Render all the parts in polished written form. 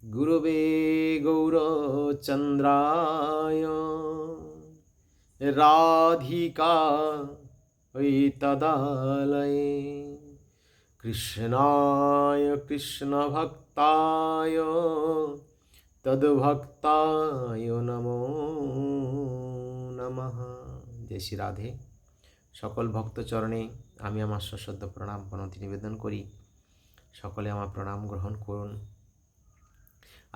গুরবে গৌরচন্দ্রায় রাধিকাयै তদালয়ে কৃষ্ণায় কৃষ্ণভক্তায় তদ্ভক্তায় নমো নমঃ। জয় শ্রী রাধে। সকল ভক্তচরণে আমি আমার সশ্রদ্ধ প্রণাম প্রণতি নিবেদন করি। সকলে আমার প্রণাম গ্রহণ করুন।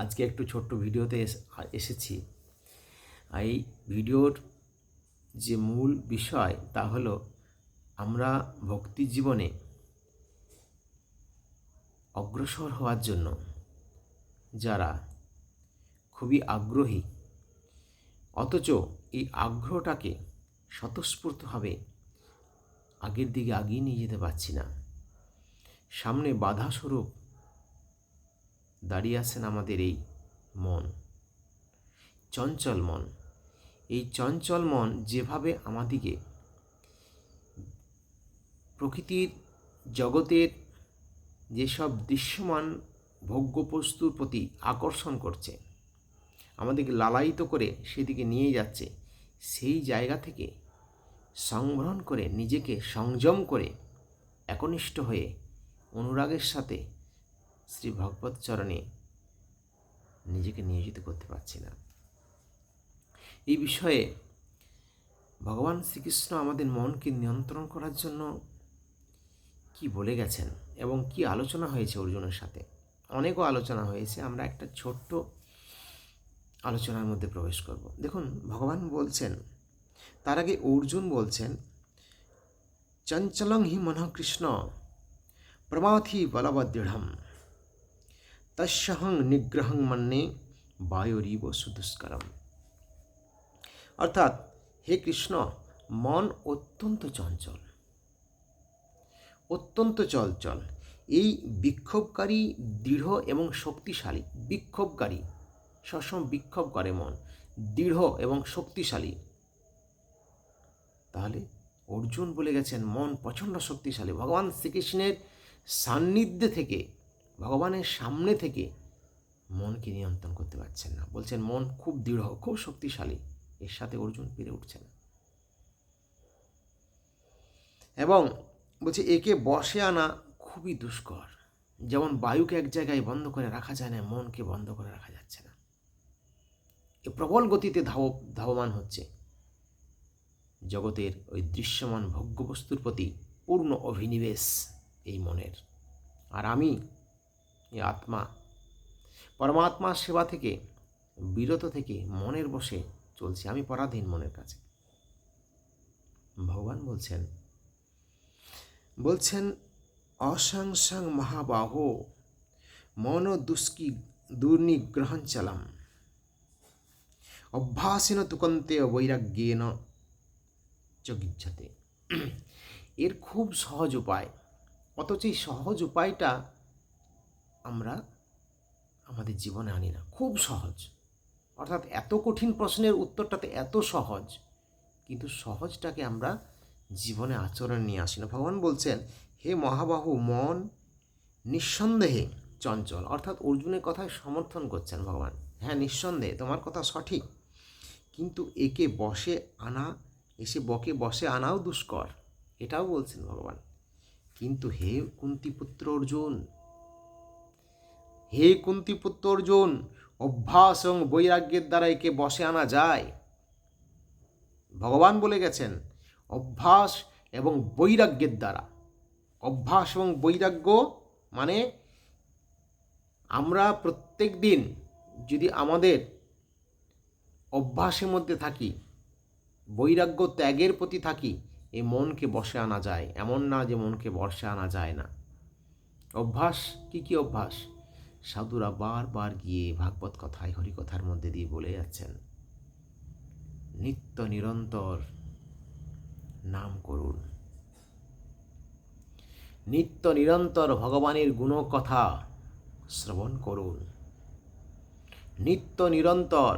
আজকে একটু ছোট্ট ভিডিওতে এসেছি। এই ভিডিওর যে মূল বিষয় তা হলো আমরা ভক্তি জীবনে অগ্রসর হওয়ার জন্য যারা খুবই আগ্রহী, অথচ এই আগ্রহটাকে স্বতঃস্ফূর্তভাবে আগের দিকে আগিয়ে নিয়ে যেতে পারছি না, সামনে বাধাস্বরূপ দাঁড়িয়ে আছেন আমাদের এই মন, চঞ্চল মন। এই চঞ্চল মন যেভাবে আমাদিকে প্রকৃতির জগতের যেসব দৃশ্যমান ভোগ্যবস্তুর প্রতি আকর্ষণ করছে, আমাদেরকে লালায়িত করে সেদিকে নিয়ে যাচ্ছে, সেই জায়গা থেকে সংবরণ করে নিজেকে সংযম করে একনিষ্ঠ হয়ে অনুরাগের সাথে শ্রী ভগবত চরণে নিজেকে নিয়োজিত করতে পারছি না। এই বিষয়ে ভগবান শ্রীকৃষ্ণ আমাদের মনকে নিয়ন্ত্রণ করার জন্য কি বলে গেছেন এবং কি আলোচনা হয়েছে অর্জুনের সাথে। অনেকও আলোচনা হয়েছে, আমরা একটা ছোট্ট আলোচনার মধ্যে প্রবেশ করব। দেখুন, ভগবান বলছেন, তার আগে অর্জুন বলছেন, চঞ্চলং হি মনঃ কৃষ্ণ প্রমাথি বলবদৃঢ়ম তস্যহং নিগ্রহং মন্যে বায়োরিব সুদুষ্করম। অর্থাৎ, হে কৃষ্ণ, মন অত্যন্ত চঞ্চল, অত্যন্ত চঞ্চল। এই বিক্ষোভকারী, দৃঢ় এবং শক্তিশালী। বিক্ষোভকারী, সবসময় বিক্ষোভ করে মন, দৃঢ় এবং শক্তিশালী। তাহলে অর্জুন বলে গেছেন মন প্রচণ্ড শক্তিশালী। ভগবান শ্রীকৃষ্ণের সান্নিধ্যে থেকে, ভগবানের সামনে থেকে মনকে নিয়ন্ত্রণ করতে পারছেন না। বলছেন মন খুব দৃঢ়, খুব শক্তিশালী। এর সাথে অর্জুন পেরে উঠছে না এবং বলছে একে বশে আনা খুবই দুষ্কর। যেমন বায়ুকে এক জায়গায় বন্ধ করে রাখা যায় না, মনকে বন্ধ করে রাখা যাচ্ছে না। এ প্রবল গতিতে ধাবমান হচ্ছে। জগতের ওই দৃশ্যমান ভোগ্যবস্তুর প্রতি পূর্ণ অভিনিবেশ এই মনের। আর আমি, এই আত্মা, পরমাত্মার সেবা থেকে বিরত থেকে মনের বশে চলছি। আমি পরাধীন মনের কাছে। ভগবান বলছেন অসংসং মহাবাহ মন দুর্নিগ্রহঞ্চলম অভ্যাসেন তুকন্তে বৈরাগ্যেন চগিচ্ছতে। এর খুব সহজ উপায়, অথচ এই সহজ উপায়টা আমরা আমাদের জীবনে আনি না। খুব সহজ, অর্থাৎ এত কঠিন প্রশ্নের উত্তরটাতে এত সহজ, কিন্তু সহজটাকে আমরা জীবনে আচরণ নিয়ে আসি না। ভগবান বলছেন, হে মহাবাহু, মন নিঃসন্দেহে চঞ্চল। অর্থাৎ অর্জুনের কথায় সমর্থন করছেন ভগবান। হ্যাঁ, নিঃসন্দেহে তোমার কথা সঠিক, কিন্তু একে বশে আনা, বশে আনাও দুষ্কর, এটাও বলছেন ভগবান। কিন্তু হে কুন্তিপুত্র অর্জুন, হে কুন্তিপুত্র অর্জুন, অভ্যাস এবং বৈরাগ্যের দ্বারা একে বশে আনা যায়। ভগবান বলে গেছেন অভ্যাস এবং বৈরাগ্যের দ্বারা। অভ্যাস এবং বৈরাগ্য মানে আমরা প্রত্যেক দিন যদি আমাদের অভ্যাসের মধ্যে থাকি, বৈরাগ্য ত্যাগের প্রতি থাকি, এই মনকে বশে আনা যায়। এমন না যে মনকে বশে আনা যায় না। অভ্যাস কি কি অভ্যাস? সাধুরা বারবার গিয়ে ভাগবত কথায়, হরিকথার মধ্যে দিয়ে বলে যাচ্ছেন, নিত্য নিরন্তর নাম করুন, নিত্য নিরন্তর ভগবানের গুণকথা শ্রবণ করুন, নিত্য নিরন্তর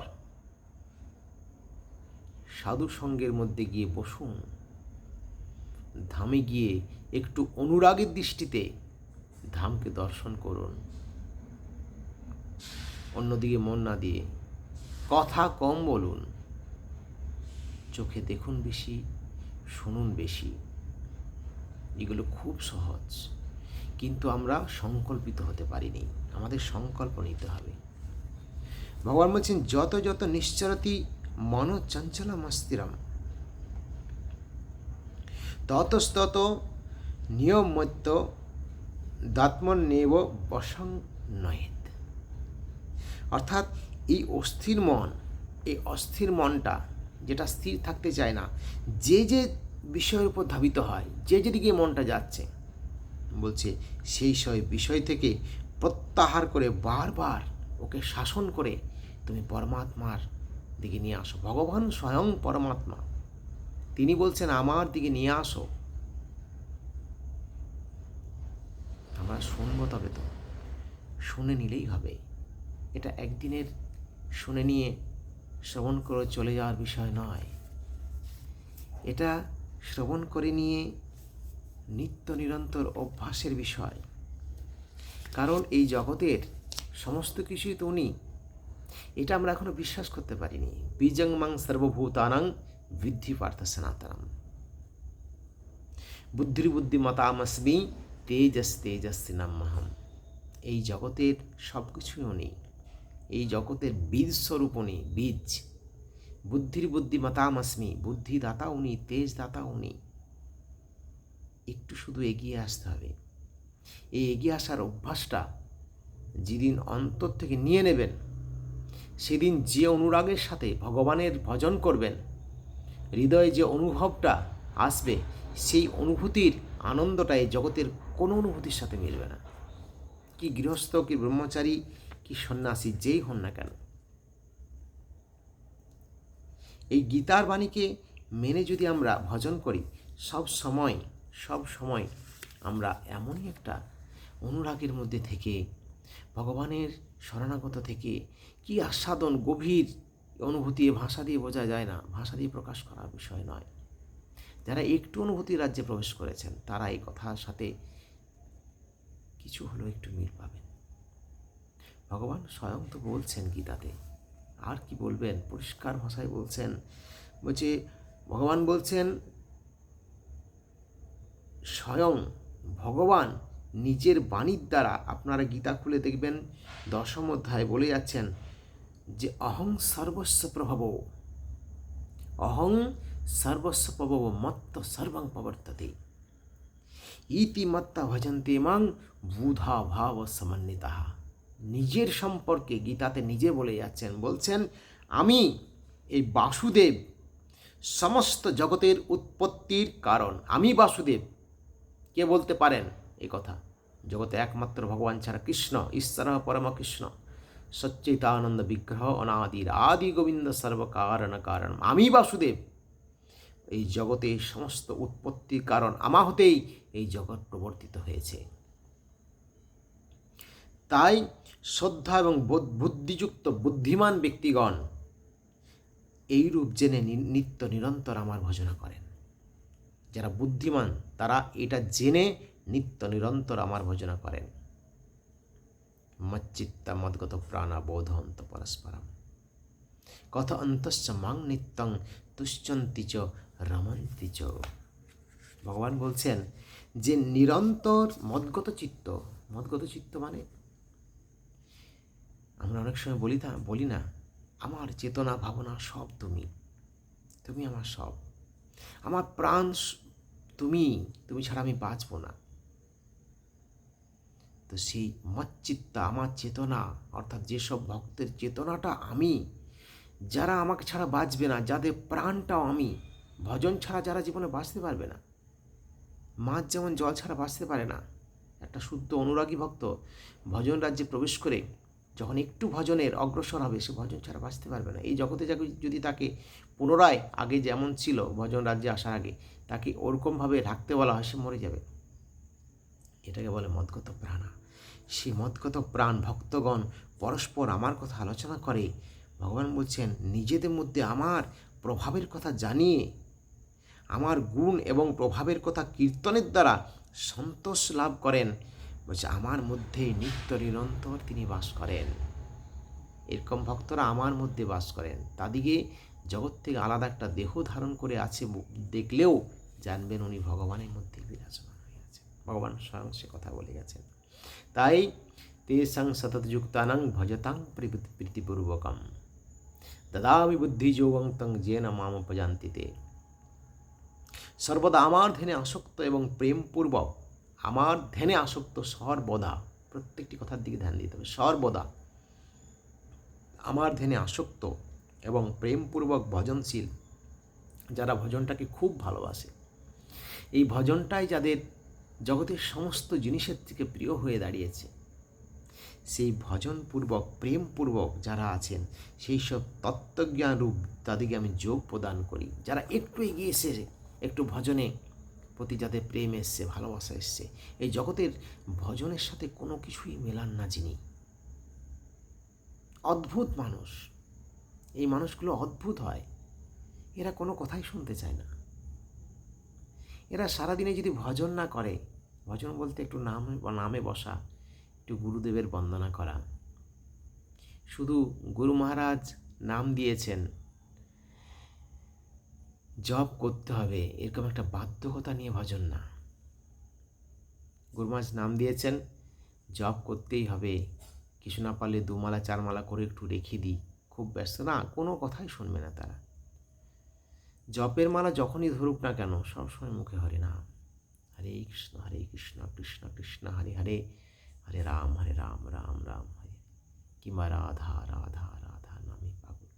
সাধু সঙ্গের মধ্যে গিয়ে বসুন, ধামে গিয়ে একটু অনুরাগের দৃষ্টিতে ধামকে দর্শন করুন। অন্যদিকে মন না দিয়ে কথা কম বলুন, চোখে দেখুন বেশি, শুনুন বেশি। এগুলো খুব সহজ, কিন্তু আমরা সংকল্পিত হতে পারিনি। আমাদের সংকল্প নিতে হবে। ভগবান বলছেন, যত যত নিশ্চরতি মন চঞ্চলম স্থিরম ততস্তত নিয়মত্য দাত্মন্যেব বশং নয়েত। অর্থাৎ এই অস্থির মনটা যেটা স্থির থাকতে চায় না, যে বিষয়ের উপর ধাবিত হয়, যেদিকে মনটা যাচ্ছে, বলছে সেই বিষয় থেকে প্রত্যাহার করে বারবার ওকে শাসন করে তুমি পরমাত্মার দিকে নিয়ে আসো। ভগবান স্বয়ং পরমাত্মা, তিনি বলছেন আমার দিকে নিয়ে আসো। আমরা শুনবো, তবে তো শুনে নিলেই হবে। এটা একদিনের শুনে নিয়ে শ্রবণ করে চলে যাওয়ার বিষয় নয়। এটা শ্রবণ করে নিয়ে নিত্য নিরন্তর অভ্যাসের বিষয়। কারণ এই জগতের সমস্ত কিছুই তো উনি, এটা আমরা এখনো বিশ্বাস করতে পারিনি। বীজং মাং সর্বভূতানাং বিদ্ধি পার্থ সনাতনম বুদ্ধিমতামস্মি তেজস্বিনাম্যহম। এই জগতের সব কিছুই উনি, এই জগতের বীজ স্বরূপ উনি, বীজ। বুদ্ধিমতামস্মি, বুদ্ধিদাতা উনি, তেজদাতা উনি। একটু শুধু এগিয়ে আসতে হবে। এই এগিয়ে আসার অভ্যাসটা যেদিন অন্তর থেকে নিয়ে নেবেন, সেদিন যে অনুরাগের সাথে ভগবানের ভজন করবেন, হৃদয়ে যে অনুভবটা আসবে, সেই অনুভূতির আনন্দটা এই জগতের কোনো অনুভূতির সাথে মিলবে না। কি গৃহস্থ, কি ব্রহ্মচারী, কি সন্ন্যাসী, যেই হন না কেন, এই গীতার বাণীকে মেনে যদি আমরা ভজন করি, সব সময় আমরা এমনই একটা অনুরাগের মধ্যে থেকে, ভগবানের শরণাগত থেকে, কি আস্বাদন, গভীর অনুভূতি ভাষা দিয়ে বোঝা যায় না, ভাষা দিয়ে প্রকাশ করার বিষয় নয়। যারা একটু অনুভূতির রাজ্যে প্রবেশ করেছেন, তারা এই কথার সাথে কিছু হলেও একটু মিল পাবেন। ভগবান স্বয়ং তো বলছেন গীতাতে, আর কি বলবেন, পরিষ্কার ভাষায় বলছেন। ভগবান বলছেন, স্বয়ং ভগবান নিজের বাণীর দ্বারা, আপনারা গীতা খুলে দেখবেন 10ম অধ্যায় বলে যাচ্ছেন যে অহং সর্বস্ব প্রভব, অহং সর্বস্ব প্রভব মত্ত সর্বং প্রবর্ততে ইতি মত্তা ভজন্তে মাং বুধা ভাব সমন্বিতা। নিজের সম্পর্কে গীতাতে নিজে বলে যাচ্ছেন, বলছেন আমি এই বাসুদেব, সমস্ত জগতের উৎপত্তির কারণ আমি বাসুদেব। কে বলতে পারেন এই কথা? জগতে একমাত্র ভগবান ছাড়া কৃষ্ণ, ঈশ্বর পরম কৃষ্ণ, সচ্চিদানন্দ বিগ্রহ অনাদির আদি গোবিন্দ সর্বকারণ কারণ। আমি বাসুদেব, এই জগতে সমস্ত উৎপত্তির কারণ আমা হতেই এই জগৎ প্রবর্তিত হয়েছে। তাই শ্রদ্ধা এবং বুদ্ধিযুক্ত বুদ্ধিমান ব্যক্তিগণ এই রূপ জেনে নিত্য নিরন্তর আমার ভজনা করেন। যারা বুদ্ধিমান তারা এটা জেনে নিত্য নিরন্তর আমার ভজনা করেন। মচ্চিত্তা মদ্গত প্রাণা বোধন্ত পরস্পরম কথ অন্তশ্চ মাং নিত্যং তুষ্যন্তি চ রমন্তি চ। ভগবান বলছেন যে নিরন্তর মদ্গত চিত্ত মানে আমরা অনেক সময় বলি না, আমার চেতনা ভাবনা সব তুমি, তুমি আমার সব, আমার প্রাণ তুমি, তুমি ছাড়া আমি বাঁচব না। তো সেই মচ্চিত্তা, আমার চেতনা, অর্থাৎ যেসব ভক্তের চেতনাটা আমি, যারা আমাকে ছাড়া বাঁচবে না, যাদের প্রাণটাও আমি, ভজন ছাড়া যারা জীবনে বাঁচতে পারবে না। মাছ যেমন জল ছাড়া বাঁচতে পারে না, একটা শুদ্ধ অনুরাগী ভক্ত ভজন রাজ্যে প্রবেশ করে যখন একটু ভজনের অগ্রসর হবে, সে ভজন ছাড়া বাঁচতে পারবে না। এই জগতে যদি তাকে পুনরায় আগে যেমন ছিল ভজন রাজ্যে আসার আগে, তাকে ওরকমভাবে রাখতে বলা হয়, সে মরে যাবে। এটাকে বলে মদগত প্রাণা। সেই মদগত প্রাণ ভক্তগণ পরস্পর আমার কথা আলোচনা করে। ভগবান বলছেন নিজেদের মধ্যে আমার প্রভাবের কথা জানিয়ে, আমার গুণ এবং প্রভাবের কথা কীর্তনের দ্বারা সন্তোষ লাভ করেন। বলছে আমার মধ্যে নিত্য নিরন্তর তিনি বাস করেন। এরকম ভক্তরা আমার মধ্যে বাস করেন। তাদিকে জগৎ থেকে আলাদা একটা দেহ ধারণ করে আছে দেখলেও জানবেন উনি ভগবানের মধ্যে বিরাজমান হয়ে আছেন। ভগবান স্বয়ং সে কথা বলে গেছেন। তাই তেষাং সততযুক্তানাং ভজতাং প্রীতিপূর্বকম দদামি বুদ্ধিযোগং তং যেন মাম উপজান্তি তে। সর্বদা আমার ধ্যানে আসক্ত এবং প্রেমপূর্বক, আমার ধ্যানে আসক্ত সর্বদা, প্রত্যেকটি কথার দিকে ধ্যান দিতে হবে, সর্বদা আমার ধ্যানে আসক্ত এবং প্রেমপূর্বক ভজনশীল, যারা ভজনটাকে খুব ভালোবাসে, এই ভজনটাই যাদের জগতের সমস্ত জিনিসের থেকে প্রিয় হয়ে দাঁড়িয়েছে, সেই ভজনপূর্বক প্রেমপূর্বক যারা আছেন, সেই সব তত্ত্বজ্ঞান রূপ তাদেরকে আমি যোগ প্রদান করি। যারা একটু এগিয়ে এসে একটু ভজনে প্রতি যাদের প্রেম এসছে, ভালোবাসা এসছে, এই জগতের ভজনের সাথে কোনো কিছুই মেলান না যিনি, অদ্ভুত মানুষ, এই মানুষগুলো অদ্ভুত হয়। এরা কোনো কথাই শুনতে চায় না। এরা সারাদিনে যদি ভজন না করে, ভজন বলতে একটু নামে বসা, একটু গুরুদেবের বন্দনা করা, শুধু গুরু মহারাজ নাম দিয়েছেন জপ করতে হবে এরকম একটা বাধ্যকতা নিয়ে ভজন না। গুরু মহারাজ নাম দিয়েছেন জপ করতেই হবে, কিছু না পারলে 2 মালা 4 মালা করে একটু রেখে দিই, খুব ব্যস্ত না, কোনো কথাই শুনবে না তারা। জপের মালা যখনই ধরুক না কেন, সবসময় মুখে হরে নাম, হরে কৃষ্ণ কৃষ্ণ কৃষ্ণ হরে হরে, হরে রাম রাম রাম হরে, কিংবা রাধা রাধা রাধা নামে পাগল।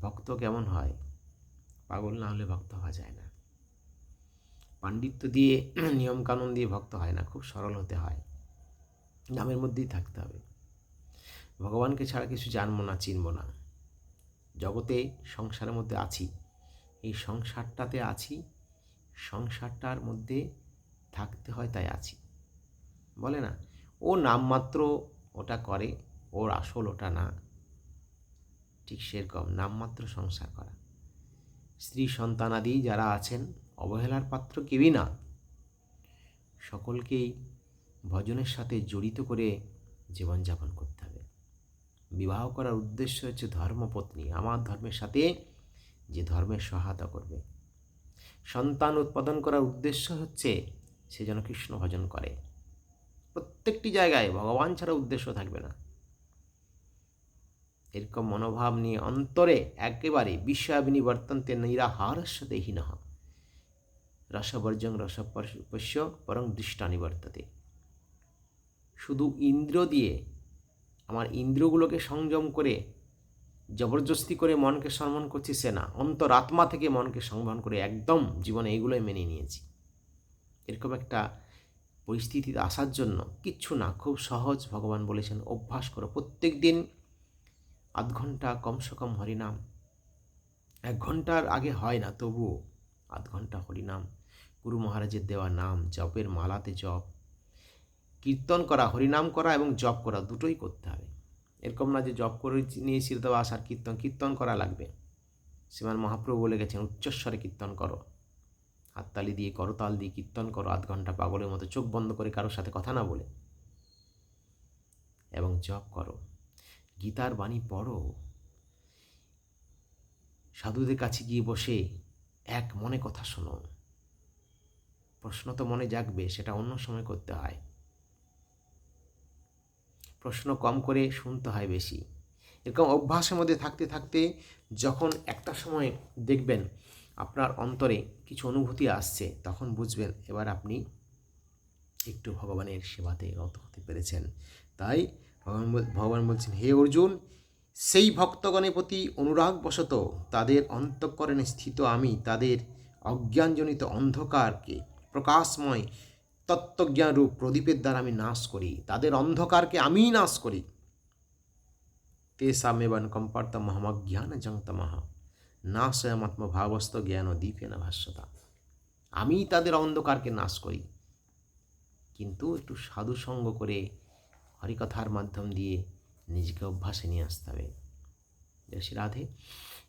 ভক্ত কেমন হয়? পাগল না হলে ভক্ত হওয়া যায় না। পাণ্ডিত্য দিয়ে, নিয়মকানুন দিয়ে ভক্ত হয় না, খুব সরল হতে হয়, নামের মধ্যেই থাকতে হবে। ভগবানকে ছাড়া কিছু জানবো না, চিনব না। জগতে সংসারের মধ্যে আছি, এই সংসারটাতে আছি, সংসারটার মধ্যে থাকতে হয়, তাই আছি। বলে না, ও নামমাত্র ওটা করে, ওর আসল ওটা না, ঠিক সেরকম নামমাত্র সংসার করা। স্ত্রী সন্তানাদি যারা আছেন, অবহেলার পাত্র কেউই না, সকলকেই ভজনের সাথে জড়িত করে জীবনযাপন করতে হবে। বিবাহ করার উদ্দেশ্য হচ্ছে ধর্মপত্নী, আমার ধর্মের সাথে যে ধর্মের সহায়তা করবে। সন্তান উৎপাদন করার উদ্দেশ্য হচ্ছে সে যেন কৃষ্ণ ভজন করে। প্রত্যেকটি জায়গায় ভগবান ছাড়া উদ্দেশ্য থাকবে না। এরকম মনোভাব নিয়ে অন্তরে একেবারে বিষয়াবিনিবর্তন্তে নিরাহারস্য দেহিনঃ রসবর্জং রসপস্য পরং দৃষ্টানিবর্ততে। শুধু ইন্দ্র দিয়ে, আমার ইন্দ্রিয়গুলোকে সংযম করে জবরদস্তি করে মনকে সম্মান করছি সে না, অন্তরাত্মা থেকে মনকে সংবরণ করে একদম জীবনে এইগুলোই মেনে নিয়েছি। এরকম একটা পরিস্থিতিতে আসার জন্য কিচ্ছু না, খুব সহজ। ভগবান বলেছেন অভ্যাস করো, প্রত্যেক দিন আধ ঘন্টা কমসে কম হরিনাম, 1 ঘন্টার আগে হয় না, তবুও আধ ঘন্টা হরিনাম, গুরু মহারাজের দেওয়া নাম, জপের মালাতে জপ, কীর্তন করা, হরিনাম করা এবং জপ করা, দুটোই করতে হবে। এরকম না যে জপ করে নিয়েছি তো আসার কীর্তন করা লাগবে। শ্রীমান মহাপ্রভু বলে গেছেন উচ্চস্বরে কীর্তন করো, হাততালি দিয়ে করতাল দিয়ে কীর্তন করো, আধ ঘন্টা পাগলের মতো চোখ বন্ধ করে কারোর সাথে কথা না বলে, এবং জপ করো, গীতার বাণী পড়ো, সাধুদের কাছে গিয়ে বসে এক মনে কথা শোনো। প্রশ্ন তো মনে জাগবে, সেটা অন্য সময় করতে হয়, প্রশ্ন কম করে শুনতে হয় বেশি। এরকম অভ্যাসের মধ্যে থাকতে থাকতে যখন একটা সময় দেখবেন আপনার অন্তরে কিছু অনুভূতি আসছে, তখন বুঝবেন এবার আপনি একটু ভগবানের সেবাতে রত হতে পেরেছেন। তাই ভগবান বলছেন, হে অর্জুন, সেই ভক্তগণের প্রতি অনুরাগবশত তাদের অন্তঃকরণে স্থিত আমি তাদের অজ্ঞানজনিত অন্ধকারকে প্রকাশময় তত্ত্বজ্ঞানরূপ প্রদীপের দ্বারা আমি নাশ করি, তাদের অন্ধকারকে আমিই নাশ করি। তেষামেবান কম্পার্তমহমজ্ঞান জংতমহ নাশয়ামাত্মভাবস্থ জ্ঞান দীপেন ভাস্যতা। আমি তাদের অন্ধকারকে নাশ করি, কিন্তু একটু সাধুসঙ্গ করে হরিকথার মাধ্যম দিয়ে নিজেকে অভ্যাসে নিয়ে আসতে হবে। শ্রী রাধে।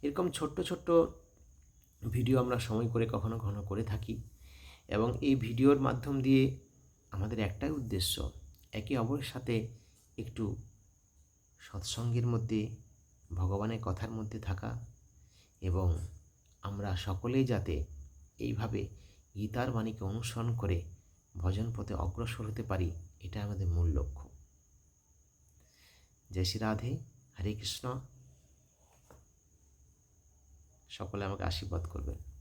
এরকম ছোট্ট ছোট্ট ভিডিও আমরা সময় করে কখনো কখনো করে থাকি, এবং এই ভিডিওর মাধ্যম দিয়ে আমাদের একটাই উদ্দেশ্য, একে অপরের সাথে একটু সৎসঙ্গের মধ্যে, ভগবানের কথার মধ্যে থাকা, এবং আমরা সকলেই যাতে এইভাবে গীতার বাণীকে অনুসরণ করে ভজন পথে অগ্রসর হতে পারি, এটা আমাদের মূল লক্ষ্য। জয় শ্রী রাধে, হরে কৃষ্ণ। সকলে আমাকে আশীর্বাদ করবেন।